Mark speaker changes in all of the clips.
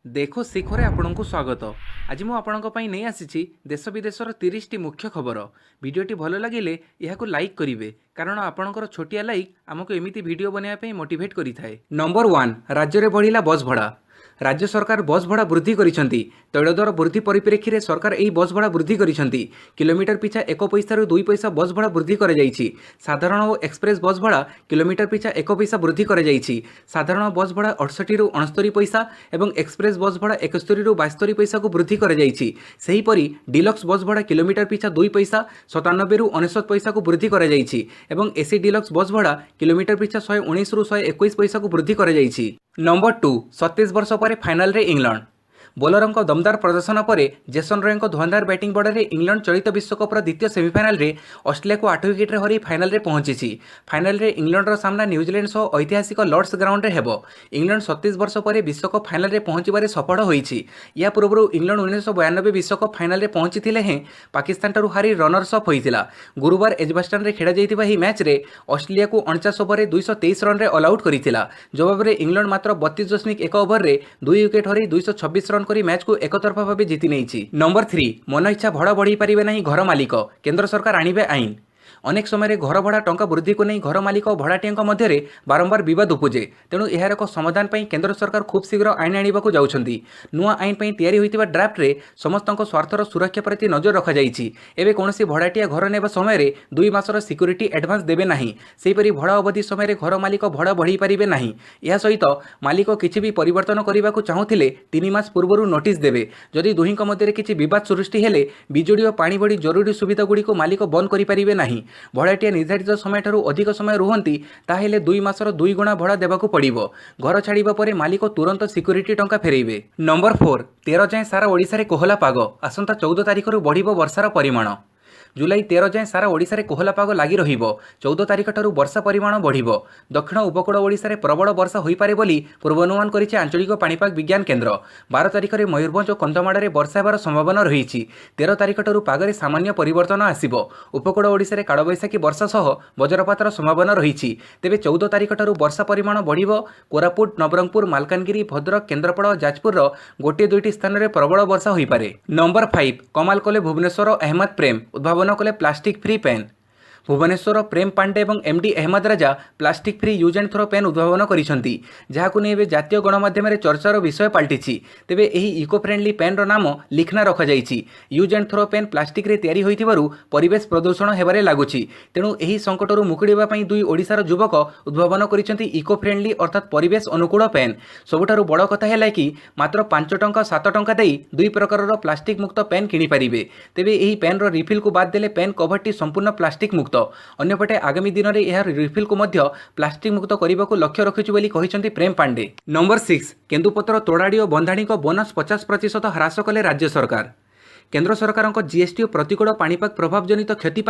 Speaker 1: देखो शिखरे आपंक स्वागत। आज मुझे आपण नहीं आसी देश विदेशर 30 टी मुख्य खबर। भिडटी भल लगे यह लाइक करेंगे कारण आपणकर छोटिया लाइक आमको एमती भिड बनवाई मोटिवेट करें। नंबर 1 राज्य में बढ़ला बस भड़ा। राज्य सरकार बस भड़ा वृद्धि करिसेंती। तैल दर वृद्धि परिप्रेक्षी में सरकार यही बस भड़ा वृद्धि करिसेंती। किलोमीटर पिछा 1 पैसा रु 2 पैसा बस भड़ा वृद्धि कर जाइछि। साधारण और एक्सप्रेस बस भड़ा किलोमीटर पिछा 1 पैसा वृद्धि कर जाइछि। साधारण बस भड़ा 68 रु 69 पैसा एवं एक्सप्रेस बस भड़ा 71 रु 72 पैसा को वृद्धि कर जाइछि। सेहीपरि डिलक्स बस भड़ा किलोमीटर पिछा 2 पैसा 97 रु 99 पैसा को वृद्धि कर जाइछि एवं एसी डिलक्स बस भड़ा किलोमीटर पिछा 119 रु 121 पैसा को वृद्धि कर जाइछि। नंबर 2 37 वर्ष पर फाइनल रे इंग्लैंड। बोलरंक दमदार प्रदर्शन पर जेसन रॉयଙ୍କ धुआंधार बैटिंग बड़े इंग्लैंड चलित विश्वकप्र द्वितीय सेमिफाइनाल रे ऑस्ट्रेलिया को 8 विकेट हर फाइनल रे पहुंची। फाइनल रे इंग्लैंडर सामना न्यूजीलैंड सह ऐतिहासिक लॉर्ड्स ग्राउंड रे हेबो। इंग्लैंड 37 वर्ष पर विश्वकप फाइनल रे पहुंचबारे सफल होईछि। या पूर्व इंग्लैंड 1992 विश्वकप फाइनल रे पहुंचीथिले हैं पाकिस्तान ठारू हारी रनर्स अप होईथिला। गुरुवार एजबास्टन रे खेला जाइतिबा ही मैच रे ऑस्ट्रेलिया को 49 ओवर रे 223 रन रे ऑल आउट करिथिला। जवाब रे इंग्लैंड मात्र 32.1 ओवर रे 2 विकेट हरी 226 रन करी मैच को एकतरफा भाव जीति नहीं। नंबर 3 मन इच्छा भड़ा बढ़ी पारे ना घर मालिक। केंद्र सरकार आणिबे आईन। अनेक समय घर भड़ा टंका वृद्धि को नहीं घर मालिक और भड़ाटियों मध्य बारंबार बद उपजे। तेणु यार एक समाधान पर केंद्र सरकार खूब शीघ्र आईन आने को जाउछंती। नुआ आईन पर तैयारी होइतिबा ड्राफ्ट रे समस्त स्वार्थर सुरक्षा प्रति नजर रखा जाइछि। एबे कोनोसी भड़ाटिया घर नेबा समय 2 मासर सिक्यूरीटी एडवांस देबे नाही। सेहीपरि भड़ा अवधि समय घर मालिक भड़ा बढ़ी पारिबे नाही। या सहित मालिक किछि भी परिवर्तन करने को चाहूथिले 3 मास पूर्व नोटिस देबे। जदि दुहिंक मध्य किछि विवाद सृष्टि हेले बिजुड़ी और पानी भड़ी जरूरी सुविधा गुड़ी को मालिक बंद करि परिबे नाही। भड़ाटिया निर्धारित समय ठारू अधिक समय रुहंती ताहेले 2 मासर 2 गुणा भड़ा देबाकू पड़िबो। घर छाड़िबा परे मालिक तुरंत सिक्यूरीटी टंका फेरेइबे। नंबर 4 13 जाए सारा ओडिशा रे कोहला पाग। आसंता 14 तारिख रु बढ़िबो वर्षार परिमाण। जुलाई 13 जाए सारा ओडिशा रे कोहला पाग लगी रहिबो। 14 तारिख ठारू वर्षा परिमाण बढ़िबो। दक्षिण उपकूल ओडिशा रे प्रबल वर्षा होई पारे बोली पूर्वानुमान करिछि आंचलिक पाणीपाग विज्ञान केन्द्र। 12 तारिख रे मयूरभंज और कंधमाल रे वर्षा हेबार संभावना रहिछि। 13 तारिख ठारू पागरे सामान्य परिवर्तन आसिबो। उपकूल ओडिशा रे कालबैशाखी वर्षा सह वज्रपातर संभावना रहिछि। तेबे 14 तारिख ठारू वर्षा परिमाण बढ़िबो। कोरापुट नवरंगपुर मालकानगिरी भद्रक केन्द्रापड़ा जाजपुर गोटे 2टी स्थान रे प्रबल वर्षा होई पारे। नंबर 5 कमाल कले भुवनेश्वर अहमद प्रेम उद्भावन कले plastic free pen. Bhubaneswar Prem Pandey एवं MD Ahmed Raja plastic free use and throw pen उद्भावन करिसेंती। जहाकु नै एबे जातीय गणमाध्यम रे चर्चार विषय पलटिछि। तेबे एही इको फ्रेंडली पेन रो नाम लिखना रखा जाइछि। Use and throw pen plastic रे तयारी होइथिबारु परिवेश प्रदूषण हेबारे लागुछि। तेणु एही संकटरु मुकुड़िबा पई दुई ओडिसार युवक उद्भावन करिसेंती इको फ्रेंडली अर्थात परिवेश अनुकूल पेन। सबुठारु बड़ कथा हैला कि मात्र 5 टंका 7 टंका देई दुई प्रकारर प्लास्टिक मुक्त पेन किनि पारिबे। तेबे एही पेन रो रिफिल को बाद देले पेन कभरटी संपूर्ण प्लास्टिक मुक्त। अन्यपटे आगामी दिन में यह रिफिल को मध्य प्लास्टिक मुक्त करने को लक्ष्य रखिछु बोली कहिसेंती प्रेम पांडे। नंबर 6 केन्दुपत्र तोड़ाड़ी और बंधाणी को बोनस 50% ह्रास कले राज्य सरकार। केंद्र सरकार जीएसटी और प्रतिकूल पाणीपाग प्रभाव जनित क्षति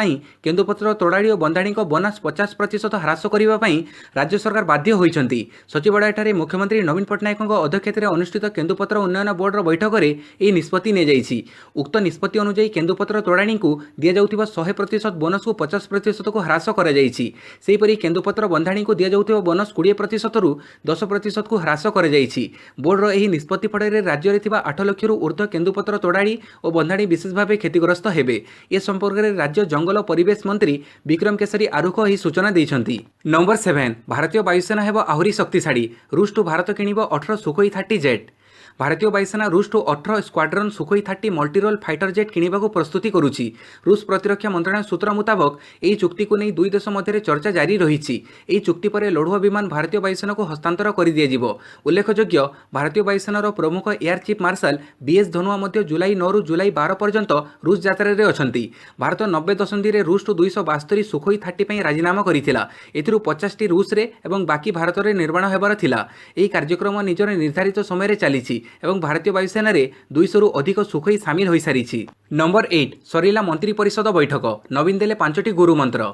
Speaker 1: केन्दुपत्र तोड़ाड़ी और बंधाणी को बोनस 50% ह्रास करने राज्य सरकार बाध्य होइछंती। सचिवालय मुख्यमंत्री नवीन पट्टनायक अध्यक्षतार अनुष्ठित केन्दुपत्र उन्नयन बोर्डर बैठक में यह निष्पत्ति नियाଯାଇଛି। उक्त निष्पत्ति अनुଯାयी केन्दुपत्र तोड़ाणी को दि जाउथिबा 100% बोनस को 50% को ह्रास कर सेहीपरि केन्दुपत्र बंधाणी को दि जाउथिबा बोनस 20% रु 10% को ह्रास कर बोर्डर यह निष्पत्ति फल राज्य में 8 लाख रु ऊर्ध्व केन्दुपत्र तोड़ाड़ी और बंधाणी विशेष भाव क्षतिग्रस्त हेबे। ए संपर्क में राज्य जंगल परिवेश मंत्री विक्रम केसरी आरुख यह सूचना देइछंती। नंबर 7 भारतीय वायुसेना हेबो आहुरी शक्तिशाली। रूस टू भारत किणिबो 18 सुखोई 30 जेट। भारतीय वायुसेना रूस टू 18 squadron Sukhoi 30 multirole fighter jet किणिबा को प्रस्तुति करुछि। रूस प्रतिरक्षा मंत्रालय सूत्र मुताबक यह चुक्ति को नहीं दुई देश मध्य चर्चा जारी रही। यह चुक्ति पर लड़ुआ विमान भारतीय वायुसेना को हस्तांतर कर दिज्व। उल्लेखयोग्य भारतीय वायुसेनार प्रमुख air chief marshal BS Dhanoa मध्य जुलाई 9 रु जुलाई 12 पर्यंत रूस यात्रा रे अछंती। भारत 90 दशंधि रे रूस टू 272 सुखोई 30 पई राजीनामा करिथिला। एथिरु 50 टी रूस रे एवं बाकी भारत रे निर्माण हेबार थिला। एही कार्यक्रम निजर निर्धारित समय रे चलीछि एवं भारतीय वायुसेना रे 200 रु अधिक सुखोई सामिल होई सारिछि। नंबर 8 सरिला मंत्री परिषद बैठक। नवीन देले 5टी गुरु मंत्र।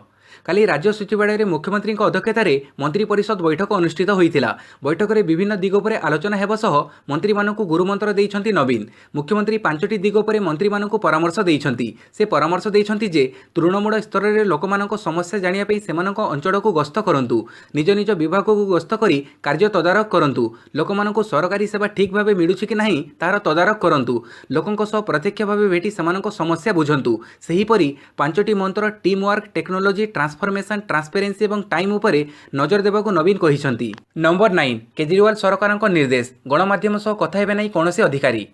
Speaker 1: କାଲି ରାଜ୍ୟ ସଚିବାଳୟରେ ମୁଖ୍ୟମନ୍ତ୍ରୀଙ୍କ ଅଧ୍ୟକ୍ଷତାରେ ମନ୍ତ୍ରୀ ପରିଷଦ ବୈଠକ ଅନୁଷ୍ଠିତ ହୋଇଥିଲା। ବୈଠକରେ ବିଭିନ୍ନ ଦିଗ ଉପରେ ଆଲୋଚନା ହେବା ସହ ମନ୍ତ୍ରୀମାନଙ୍କୁ ଗୁରୁମନ୍ତ୍ର ଦେଇଛନ୍ତି ନବୀନ। ମୁଖ୍ୟମନ୍ତ୍ରୀ 5ଟି ଦିଗ ଉପରେ ମନ୍ତ୍ରୀମାନଙ୍କୁ ପରାମର୍ଶ ଦେଇଛନ୍ତି। ସେ ପରାମର୍ଶ ଦେଇଛନ୍ତି ଯେ ତୃଣମୂଳ ସ୍ତରରେ ଲୋକମାନଙ୍କ ସମସ୍ୟା ଜାଣିବା ପାଇଁ ସେମାନଙ୍କ ଅଞ୍ଚଳକୁ ଗସ୍ତ କରନ୍ତୁ, ନିଜ ନିଜ ବିଭାଗକୁ ଗସ୍ତ କରି କାର୍ଯ୍ୟ ତଦାରଖ କରନ୍ତୁ, ଲୋକମାନଙ୍କୁ ସରକାରୀ ସେବା ଠିକ୍ ଭାବେ ମିଳୁଛି କି ନାହିଁ ତାହାର ତଦାରଖ କରନ୍ତୁ, ଲୋକଙ୍କ ସହ ପ୍ରତ୍ୟକ୍ଷ ଭାବେ ଭେଟି ସେମାନଙ୍କ ସମସ୍ୟା ବୁଝନ୍ତୁ। ସେହିପରି 5ଟି ମନ୍ତ୍ର team work, technology, transformation, transparency और टाइम उपरे नजर देवाक नवीन कहिसंती। नंबर 9 केजरीवाल सरकारक निर्देश गणमाध्यम सह कथा हेबे नहीं कौनसी अधिकारी।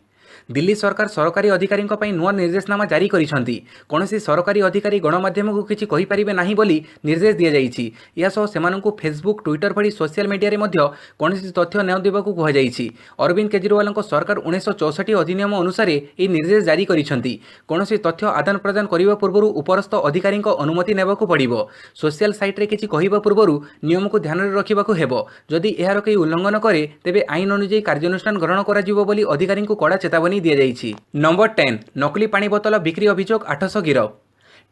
Speaker 1: दिल्ली सरकार सरकारी अधिकारी नुआ निर्देशनामा जारी करिसंती। कौनसी सरकारी अधिकारी गणमाध्यम को किछि कहि परिबे नाही बोली निर्देश दिया जाइछि। या सह सेमानंकु फेसबुक, ट्विटर भली सोशल मीडिया रे मध्य कौनसी तथ्य न देबाकू कहा जाइछि। अरविंद केजरीवालଙ୍କ सरकार 1964 अधिनियम अनुसार ए निर्देश जारी करिसंती। कौनसी तथ्य आदान प्रदान करिबा पूर्वरु उपरस्थ अधिकारीଙ୍କ अनुमति नेबाकू पड़िबो। सोशल साइट रे किछि कहिबा पूर्वरु नियम को ध्यान रे रखिबाकू हेबो। जदि एहार केही उल्लंघन करे तेबे आईन अनुसार कार्यानुष्ठान ग्रहण करा जिवो बोली अधिकारीଙ୍କୁ कड़ा चेतावनी दिया जाइछि। नंबर 10 नकली पानी बोतल बिक्री अभियोग 800 गिरफ।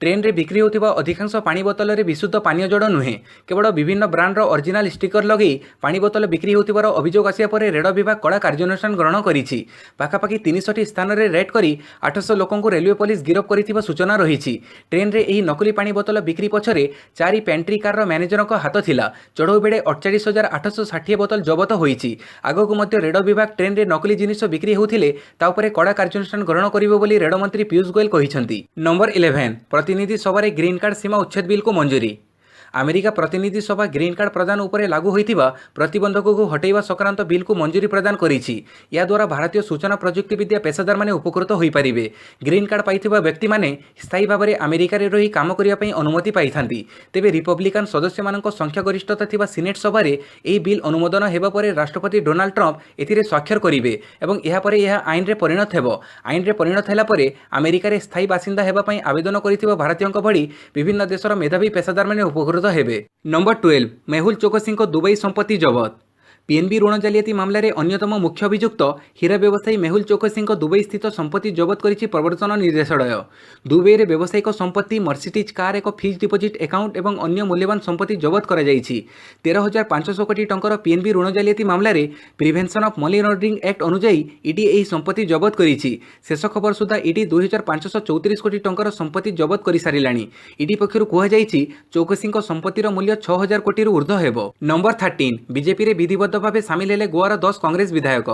Speaker 1: ट्रेन रे बिक्री होतिबा अधिकांश पानी बोतल रे विशुद्ध पानीय जड़ नुहे, केवल विभिन्न ब्रांड रो ओरिजिनल स्टिकर लगे पानी बोतल बिक्री होतिबार अभियोग आसिया परे रेड विभाग कड़ा कार्यानुष्ठान ग्रहण करिछि। पाखापाखि 300 स्थान रे रेड करी 800 लोकंकु रेलवे पुलिस गिरफ करिथिबा सूचना रहिछि। ट्रेन रे एही नकली पानी बोतल बिक्री पछरे 4 पेंट्री कार रो मैनेजरक हाथ थिला। चढ़ऊ बेड़े 48,860 बोतल जबत होईछि। आगकु मध्य रेड विभाग ट्रेन रे नकली जिनिस बिक्री होथिले ता उपरे कड़ा कार्यानुष्ठान ग्रहण करिवो बोली रेड मंत्री पीयूष गोयल कहिसंती। नंबर 11 प्रतिनिधि सभा ग्रीन कार्ड सीमा उच्छेद बिल को मंजूरी। अमेरिका प्रतिनिधि सभा ग्रीन कार्ड प्रदान उपरे लागू होइथिबा प्रतिबंधक को हटेइबा संक्रांत बिल को मंजूरी प्रदान करिछि। या द्वारा भारतीय सूचना प्रजुक्ति विद्या पेशादार माने उपकृत होई परिबे। ग्रीन कार्ड पाइथिबा व्यक्ति माने स्थायी भाव में अमेरिका रे रही काम करिया पई अनुमति पाइथांती। तेबे रिपब्लिकन सदस्य मानक संख्या गरिष्ठता थिबा सिनेट सभा रे एही बिल अनुमोदन हेबा परे राष्ट्रपति डोनाल्ड ट्रम्प एथिरे स्वाक्षर करिवे एवं एहा परे एहा आईन रे परिणत हेबो। आईन रे परिणत हैला परे अमेरिका रे स्थायी बासिंदा हेबा पई आवेदन करिथिबा भारतीयक भଳି विभिन्न देशर मेधावी पेशादार माने उपकृत हेबे। नंबर 12 मेहुल चोकसी दुबई संपत्ति जबत। पीएनबी ऋण जालियाती मामलें अन्यतम मुख्य अभियुक्त हीरा व्यवसायी मेहुल चोकसी दुबई स्थित संपत्ति जबत करिछि प्रवर्तन निर्देशालय। दुबई रे व्यावसायिक संपत्ति, मर्सिडीज कार, एक फिक्स्ड डिपोजिट अकाउंट और अन्य मूल्यवान संपत्ति जबत करा जाइछि। 13,500 कोटी टंकार पीएनबी ऋण जालियाती मामलें prevention of money laundering act अनुଯାୟୀ ईडी एही संपत्ति जबत करिछि। शेष खबर सुधा ईडी 2,534 कोटी टंकार संपत्ति जबत कर सारिलाणी। ईडी पक्षरु कुहा जाइछि चोकसी संपत्तिर मूल्य 6,000 कोटी ऊर्ध्व हेबो। नंबर 13 बीजेपी रे विधिवत भावे सामिल हेले गोवार 10 कांग्रेस विधायक।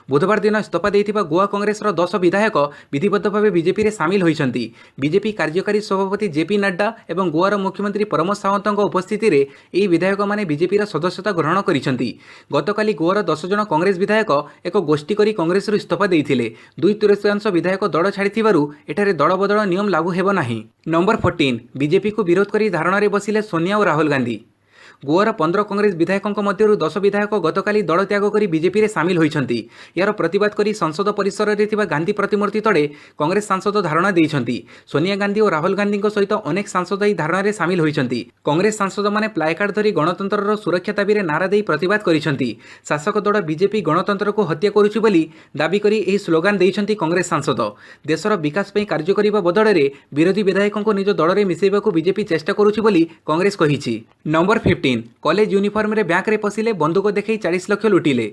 Speaker 1: बुधवार दिन इस्तीफा देइथिबा गोवा कांग्रेस 10 विधायक विधिवत भावे बीजेपी रे सामिल होइछंती। बीजेपी कार्यकारी सभापति जेपी नड्डा एवं गोवार मुख्यमंत्री प्रमोद सावंतଙ୍କ उपस्थिति रे एही विधायक माने बीजेपी रा सदस्यता ग्रहण करिसंती। गतकाली गोवार 10 जन कांग्रेस विधायक एक गोष्ठी करी कांग्रेस रु इस्तीफा देइथिले। 2/3 विधायक दल छाड़िथिबारु एठारे दल बदल नियम लागू हेबो नाही। नंबर 14 बीजेपी को विरोध करी धारणा रे बसिले सोनिया और राहुल गांधी। गोवार 15 कांग्रेस विधायकों मध्य 10 विधायक गतकाली दल त्याग कर बीजेपी रे सामिल होइछंती। यार प्रतिवाद करी संसद परिसर रे थिबा गांधी प्रतिमूर्ति तले कांग्रेस सांसद धारणा देइछंती। सोनिया गांधी और राहुल गांधी सहित अनेक सांसद एही धारणा रे सामिल होइछंती। कांग्रेस सांसद माने प्लाकार्ड धरी गणतंत्र सुरक्षा दाबी रे नारा देई प्रतिवाद करिछंती। शासक दल बीजेपी गणतंत्र को हत्या करुछि बोली दाबी करी एही स्लोगान देइछंती कांग्रेस सांसद। देशर विकास पई कार्य करिबा बदल रे विरोधी विधायकों को निज दल रे मिसेइबाकू बीजेपी चेष्टा करुछि बोली कांग्रेस कहिछि। नंबर 15 कॉलेज यूनिफॉर्म रे बैंक रे पसिले बंदूक देखै 40 लाख लुटिले।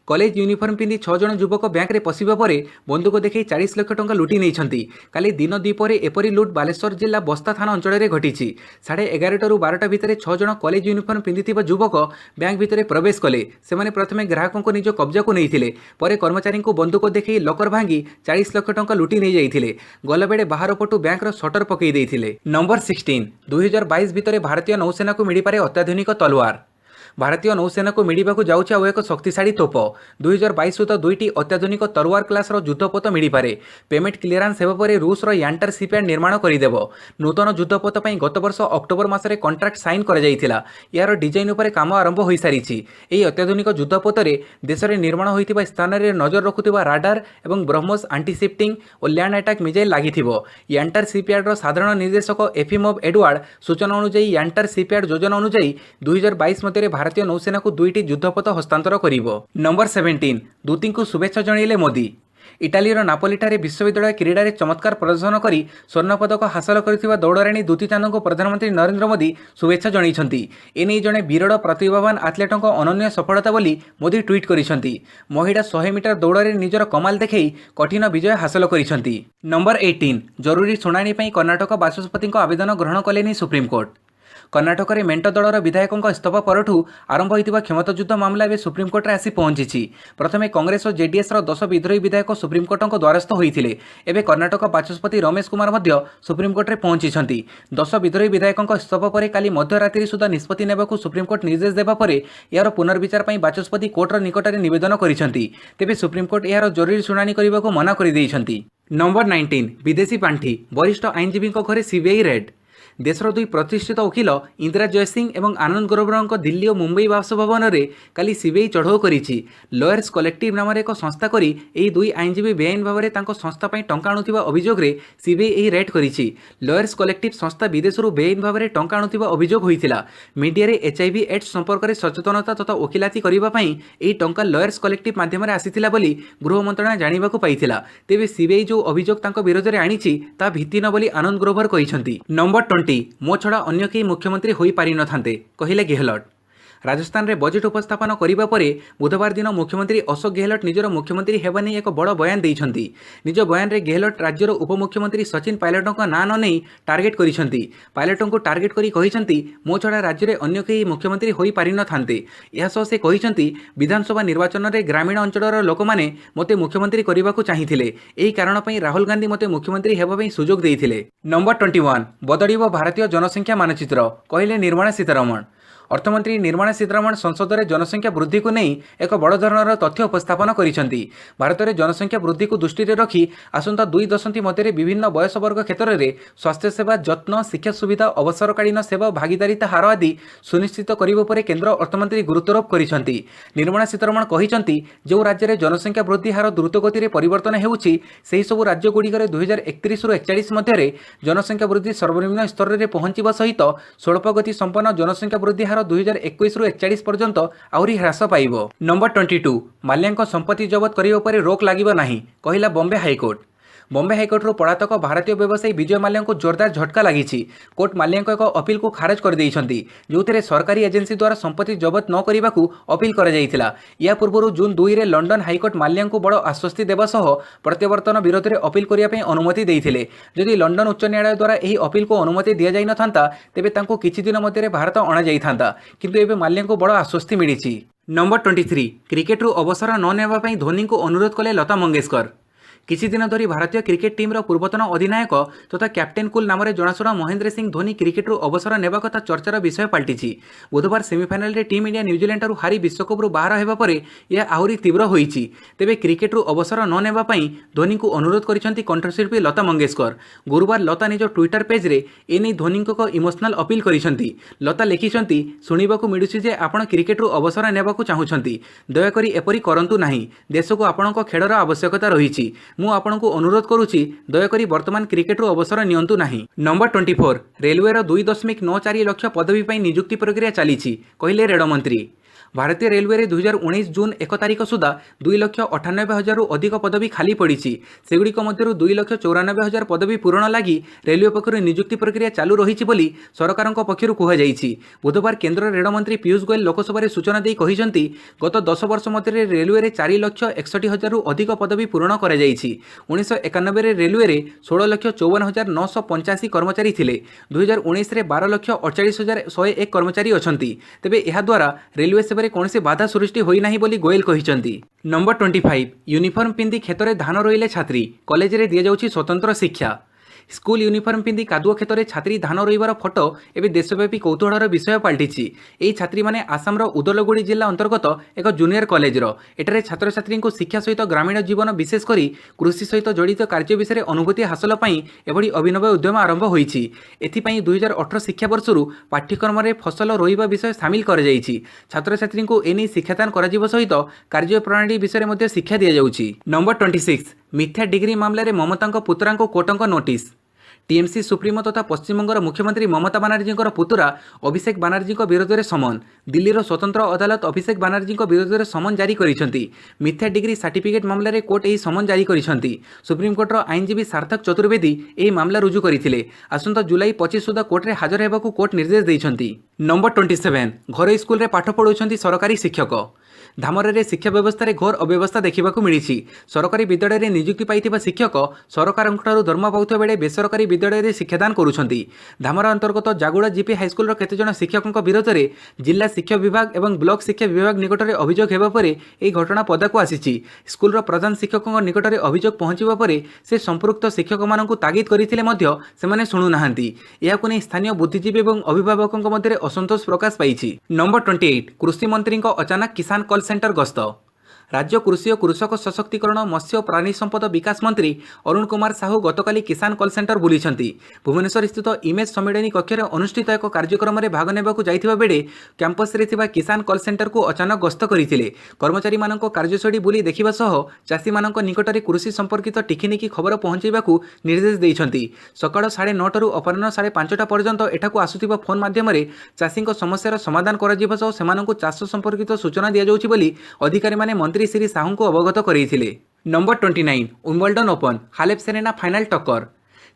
Speaker 1: कॉलेज यूनिफॉर्म पिंधि 6 जन युवक बैंक रे पसिबा परे बंदूक देखै 40 लाख टंका लुटि नैछंती। काली दिन द्वीपर एपरी लुट बालेश्वर जिला बस्ता थाना अंचल रे घटिछि। 11:30 रु 12टा भितर 6 जन कॉलेज यूनिफॉर्म पिंधिथिबा युवक बैंक भितर प्रवेश कले। सेमाने प्रथमे ग्राहकों को निज कब्जा को नैथिले, परे कर्मचारी को बंदूक देखै लकर भांगी 40 लाख टंका लुटि नै जाइथिले। गला बेडे बाहर पटु बैंक रो शटर पकई दैथिले। नंबर 16 2022 भितर भारतीय नौसेना को मिली पारे अत्याधुनिक तलवार। भारतीय नौसेना को मिलवा जाऊँच आउ एक शक्तिशाली तोप। 2022 सुधा 2टी अत्याधुनिक तलवार क्लास युद्धपोत मिल पारे। पेमेंट क्लीयरेंस हेबा परे रूस रो यांटर शिपयार्ड निर्माण करदेव। नूतन युद्धपोत पई गत वर्ष अक्टोबर मासरे कॉन्ट्रैक्ट साइन कर जाइथिला। यार डिजाइन उपरे काम आरंभ हो सारिछि। एही अत्याधुनिक युद्धपोत रे देश रे निर्माण होइतिबा स्थान रे नजर रखुतिबा राडार एवं ब्रह्मोस एंटी शिफ्टिंग और लैंड अटैक मिसाइल लागिथिबो। यांटर शिपयार्ड रो साधारण निर्देशक एफिमोव एडवार्ड सूचना अनुसार यांटर शिपयार्ड योजना अनुसार 2022 मध्य भारतीय नौसेना को 2टी युद्धपोत हस्तांतर करिवो। नंबर 17 दूती को शुभेच्छा जणैले मोदी। इटालीर नापोलीଠାରେ विश्वविद्यालय क्रीडाରେ चमत्कार प्रदर्शन କରି स्वर्णपदक हासिल କରିଥିବା ଦୌଡ଼ରାଣୀ ଦୁତି ଚାନ୍ଦଙ୍କୁ ପ୍ରଧାନମନ୍ତ୍ରୀ ନରେନ୍ଦ୍ର ମୋଦି शुभेच्छा ଜଣାଇଛନ୍ତି। ଏନେଇ ଜଣେ ବିରଳ ପ୍ରତିଭାବାନ ଆଥଲେଟଙ୍କ ଅନନ୍ୟ ସଫଳତା ବୋଲି ମୋଦି ଟ୍ୱିଟ୍ କରିଛନ୍ତି। ମହିଳା 100 ମିଟର ଦୌଡ଼ରେ ନିଜର କମାଲ ଦେଖାଇ କଠିନ ବିଜୟ ହାସଲ କରିଛନ୍ତି। ନମ୍ବର 18 ଜରୁରୀ ଶୁଣାଣି ପାଇଁ କର୍ଣ୍ଣାଟକ ବାଚସ୍ପତିଙ୍କ ଆବେଦନ ଗ୍ରହଣ କଲେନି ସୁପ୍ରିମକୋର୍ଟ। कर्णाटक मेंट दलर विधायकों इस्तीफा परठू आरंभ होता क्षमतायुद्ध मामला एवं सुप्रीमकोर्टे आसी पहुंची। प्रथम कांग्रेस और जेडीएस दश विद्रोही विधायक सुप्रीमकोर्ट द्वारस्थ होते। एवं कर्णाटक बाचस्पति रमेश कुमार सुप्रीमकोर्टे पहुंची। 10 विद्रोही विधायकों इस्तीफा पर काली मध्यरात्रि सुधा निष्पत्ति नेबाकू सुप्रीमकोर्ट निर्देश देवा पर यार पुनर्विचार पर बाचस्पति कोर्टर निकट में नवेदन करते। तेज सुप्रीमकोर्ट यार जरूरी शुणाणी करने को मना कर। नंबर 19 विदेशी पांठी वरिष्ठ आईनजीवी घरे सीबीआई रेड। देशर दुई प्रतिष्ठित वकिल इंदिरा जयसिंह और आनंद ग्रोवर दिल्ली और मुंबई बासभवन में काली सीबीआई चढ़ाऊ करिछि। लॉयर्स कलेक्टिव नाम एक संस्था करी एही दुई आईनजीवी बेआईन भाव में संस्था टंका आणुथिबा अभियोग रे सीबीआई एही रेड करिछि। लॉयर्स कलेक्टिव संस्था विदेशरू बेआईन भाव में टंका आणुथिबा अभियोग होइथिला। मीडिया रे एचआईवी एड्स संपर्क में सचेतनता तथा वकिलाती करबा पई एही टंका लॉयर्स कलेक्टिव माध्यम रे आसीथिला बोली गृह मंत्रालय जानिबाकू पाइथिला। तेबे सीबीआई जो अभियोग तांको विरोध रे आनिछि ता भित्तिहीन बोली आनंद ग्रोवर कहिसंती। नंबर 20 मो छड़ा अन्य कई मुख्यमंत्री हो पारि न थांते कहिले गेहलोत। राजस्थान में बजेट उपस्थापन करने पर बुधवार दिन मुख्यमंत्री अशोक गेहलोत निजर मुख्यमंत्री हेबा नहीं एक बड़ बयान देइछंती। निज बयान में गेहलोत राज्यर उपमुख्यमंत्री सचिन पायलटों ना न नहीं टार्गेट करिसेंती। पायलटों टार्गेट करी कहिसेंती मो छड़ा राज्य में अन्य कई मुख्यमंत्री हो पारि न थांते। यासह से कहिसेंती विधानसभा निर्वाचन में ग्रामीण अंचलर लोक माने मते मुख्यमंत्री करबाकू चाहिथिले। एही कारण पई राहुल गांधी मते मुख्यमंत्री हेबा पई सुजोग देइथिले। नंबर 21 बदलिबो भारतीय जनसंख्या मानचित्र कहिले निर्मला सीतारमण। अर्थमंत्री निर्मला सीतारमण संसद में जनसंख्या वृद्धि को नहीं एक बड़ धरणर तथ्य उपस्थापन करिसेंती। भारत में जनसंख्या वृद्धि को दृष्टि रखी आसंता 2 दशंधि मध्य विभिन्न वयस वर्ग क्षेत्र में स्वास्थ्य सेवा जत्न शिक्षा सुविधा अवसरकालीन सेवा भागीदारिता हार आदि सुनिश्चित करने पर केन्द्र अर्थमंत्री गुरुत्वारोप करिसेंती। निर्मला सीतारमण कहिसेंती जो राज्य में जनसंख्या वृद्धि हार द्रुतगति परिवर्तन हेउछि सेही सब राज्यगुड़िकर 2031 ରୁ 41 मध्य जनसंख्या वृद्धि सर्वनिम्न स्तर में पहुंचवा सहित स्वल्पगति संपन्न जनसंख्या वृद्धि हार 2021 ରୁ 41 पर्यंत आहुरी ह्रास पाइबो। नंबर 22 माल्या संपत्ति जबत करने पर रोक लागिबो नाही कहिला बॉम्बे हाईकोर्ट। बॉम्बे हाईकोर्टर पलातक भारतीय व्यवसायी विजय माल्या को जोरदार झटका लगी। कोर्ट माल्या एक अपील को खारज कर देइछंती जो सरकारी एजेंसी द्वारा संपत्ति जबत न करने को अपील कर जाइथिला। या पूर्व जून 2 रे लंडन हाईकोर्ट माल्या को बड़ आश्वस्ति देवा सह प्रत्यावर्तन विरोध में अपील करने अनुमति देइथिले। जदि लंडन उच्च न्यायालय द्वारा यही अपील को अनुमति दि जाई नथांता तेबे तांको किछि दिन मध्य भारत अणा जाइथांता किंतु एबे माल्या को बड़ आश्वस्ति मिलिछि। नंबर 23 क्रिकेट रू अवसर न नेबा पई धोनी को अनुरोध कले लता मंगेशकर। किछि दिन धरी भारतीय क्रिकेट टीम पूर्वतन अधिनायक तथा कैप्टेन कूल नाम जनाशुना महेंद्र सिंह धोनी क्रिकेट अवसर नेबा कथा चर्चार विषय पलटि। बुधवार सेमिफाइनल रे टीम इंडिया न्यूजीलैंड हारी विश्वकप बाहर हेबा परे यह आहुरी तीव्र होईछि। तेबे क्रिकेट अवसर न नेबा पई धोनी को अनुरोध करिसेंती कंठशिल्पी लता मंगेशकर। गुरुवार लता निज ट्विटर पेज रे एने धोनी को इमोशनल अपील करिसेंती। लता लिखिसेंती सुनिबाकू मिलुछि जे आपण क्रिकेट अवसर नेबाकू चाहुछंती दयाकरी एपरी करंतु नाही देश को आपणको खेळर आवश्यकता रहिछि मु आपनको अनुरोध करुछि दयाकरी वर्तमान क्रिकेट अवसर नियंतु नाही। नंबर 24 रेलवे 2.94 लाख पदवी पर नियुक्ति प्रक्रिया चली कहले रेल मंत्री। भारतीय रेलवे रे 2019 जून 1 तारिख सुधा 2,98,000 अधिक पदवी खाली पड़ी। सेगुड़िक मध्य 2,94,000 पदवी पूरण लगी रेलवे पक्षर नियुक्ति प्रक्रिया चालू रही सरकार पक्षर कहुई। बुधवार केन्द्र रेलमंत्री पीयूष गोयल लोकसभा सूचना दी कहिसेंती गत 10 वर्ष मध्य रेलवे रे 4,61,000 अधिक पदवी पूरण कर 1991 रेलवे रे 16,54,985 कर्मचारी थिले। 2019 रे 12,48,101 कर्मचारी अछंती। तेबे एहा द्वारा रेलवे सेवा कौन से बाधा सृष्टि होई बोली गोयल कहिसेंती। नंबर 25 यूनिफॉर्म पिंधि खेतरे धान रोइले छात्री कॉलेज रे दिया जाउछि स्वतंत्र शिक्षा। स्कूल यूनिफॉर्म पिंधि कादुआ क्षेत्र में छात्री धान रोइबार फोटो एवं देशव्यापी कौतूहलर विषय पलटि। यही छात्री मैंने आसामर उदलगुड़ी जिला अंतर्गत एक जूनियर कॉलेजर एठारे छात्र छात्री को शिक्षा सहित ग्रामीण जीवन विशेषकर कृषि सहित जड़ित कार्य विषय अनुभूति हासिल एभली अभिनव उद्यम आरंभ होइछि। एथिपाई 2018 शिक्षा वर्षरू पाठ्यक्रम में फसल रोइबा विषय सामिल कर जाइछि। छात्र छात्री को एने शिक्षादान कर सहित कार्य प्रणाली विषय में शिक्षा दि जाउछि। नंबर 26 मिथ्या डिग्री मामलें ममता पुत्रांको कोर्टंक नोटिस। टीएमसी सुप्रीमो तथा पश्चिमबंगर मुख्यमंत्री ममता बानार्जी पुतुरा अभिषेक बानार्जी विरोध में समन दिल्लीर स्वतंत्र अदालत अभिषेक बानार्जी विरोध में समन जारी कर मिथ्या डिग्री सर्टिफिकेट मामलें कोर्ट यह समन जारी कर सुप्रीमकोर्टर आईनजीवी सार्थक चतुर्वेदी यह मामला रुजु करते आसंता जुलाई 25 सुधा कोर्टे हाजर होगा कोर्ट निर्देश देते। नंबर 27 घरोई स्कूल पाठ पढ़ाऊँ सरकारी शिक्षक धामरे शिक्षा व्यवस्था घोर अव्यवस्था देखा मिली सरकारी विद्यालय में नियुक्ति पाई शिक्षक सरकार दरमा पाउଥିବା बेले बेसरकारी विद्यालय में शिक्षादान करुछंती। धामरा अंतर्गत जागुड़ा जीपी हाईस्कल केतेजन शिक्षकों विरोध में जिला शिक्षा विभाग और ब्लॉक शिक्षा विभाग निकट में अभियोग होगा पर यह घटना पदाक आसी स्कूल प्रधान शिक्षकों निकट में अभियोग पहुंचवा पर से संपृक्त शिक्षक मानक तागिद करते शुणुना नहीं स्थानीय बुद्धिजीवी और अभिभावकों मध्य असंतोष प्रकाश पाई। नंबर 28 कृषि मंत्री अचानक किसान कॉल सेंटर गस्त राज्य कृषि और कृषक सशक्तिकरण मत्स्य और प्राणी संपद विकास मंत्री अरुण कुमार साहू गतकाली किसान कॉल सेंटर बुली भुवनेश्वर स्थित इमेज सम्मेलन कक्ष में अनुष्ठित एक कार्यक्रम में भाग नेबाकू जाइथिबा बेले कैंपस रे थिबा किसान कॉल सेंटर को अचानक गस्त करथिले। कर्मचारी मानक कार्यशैली बुली देखिबा सह चाषी मानक निकट में कृषि संपर्कित टिकिनिकी खबर पहुंचाइबाकू निर्देश देइछंती। सकाळ 9:30 रु अपराह्न 5:30 पर्यंत एठाकू आसुथिबा फोन माध्यम चाषी समस्यार समाधान कर सह चाष संपर्कित सूचना दि जाउछि बोली अधिकारी माने मंत्री श्री साहू को अवगत करते। Number 29 Wimbledon open Halep Serena final टक्कर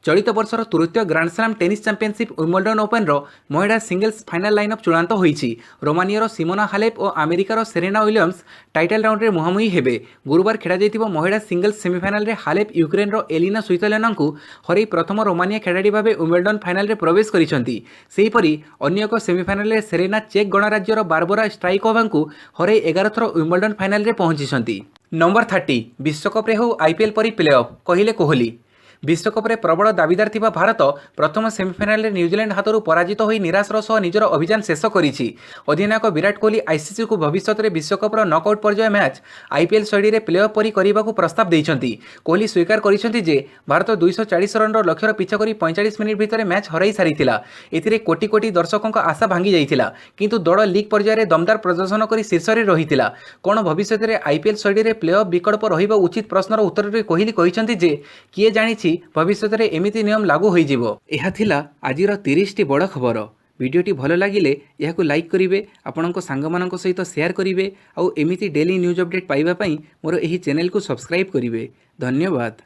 Speaker 1: चलित वर्षर तृतीय grand slam tennis championship Wimbledon open महिला सिंगल्स फाइनाल लाइनअप चूड़ांत होईछि। रोमानियर सिमोना हालेप और अमेरिकार सेरेना विलियम्स टाइटल राउंड में मुहांमुही हेबे। गुरुवार खेला जाइथिबा महिला सिंगल्स सेमिफाइनाल रे हालेप यूक्रेन एलिना स्विटजरलैंड को हरई प्रथम रोमानिया खेलाड़ी भाव विंबलडन फाइनाल रे प्रवेश करिसेंती। सेहीपरि अन्य एक सेमिफाइनाल रे सेरेना चेक गणराज्यर बारबरा स्ट्राइकोवा को हरई 11 थर विंबलडन फाइनाल रे पहुंची। नंबर 30 विश्वकप रे हो आईपीएल परी प्ले ऑफ कहले कोहली। विश्वकप रे प्रबल दाबीदार थिबा भारत प्रथम सेमिफाइनाल रे न्यूजीलैंड हाथरू पराजित होई निराशर सह निजर अभियान शेष करिछि। अधिनायक विराट कोहली आईसीसी को भविष्य में विश्वकप नॉकआउट पर्याय मैच आईपीएल शैली रे प्ले ऑफ परी करने प्रस्ताव देइछंती। कोहली स्वीकार करिसेंती जे भारत 240 रन लक्ष्यर पिछा करी 45 मिनिट भितर मैच हराई सारिथिला। एथिरे कोटी कोटी दर्शकों आशा भांगी जाइथिला किंतु दल लीग पर्याय रे दमदार प्रदर्शन करी शीर्ष रे रहिथिला। कोन भविष्य में आईपीएल शैली रे प्ले ऑफ विकल्प रहिबा उचित प्रश्नर उत्तर रे कोहली कहिसेंती जे किए जानिछि भविष्य में एमिति नियम लागू हो जिवो। यह थिला आजिर 30टी बड़ खबर। वीडियोटी भल लगिले यहाकू लाइक करिवे, आपणक सांगमानक सहित शेयर करिवे, आउ एमिति डेली न्यूज अपडेट पाइबा पई मोर एही चैनल को सब्सक्राइब करिवे। धन्यवाद।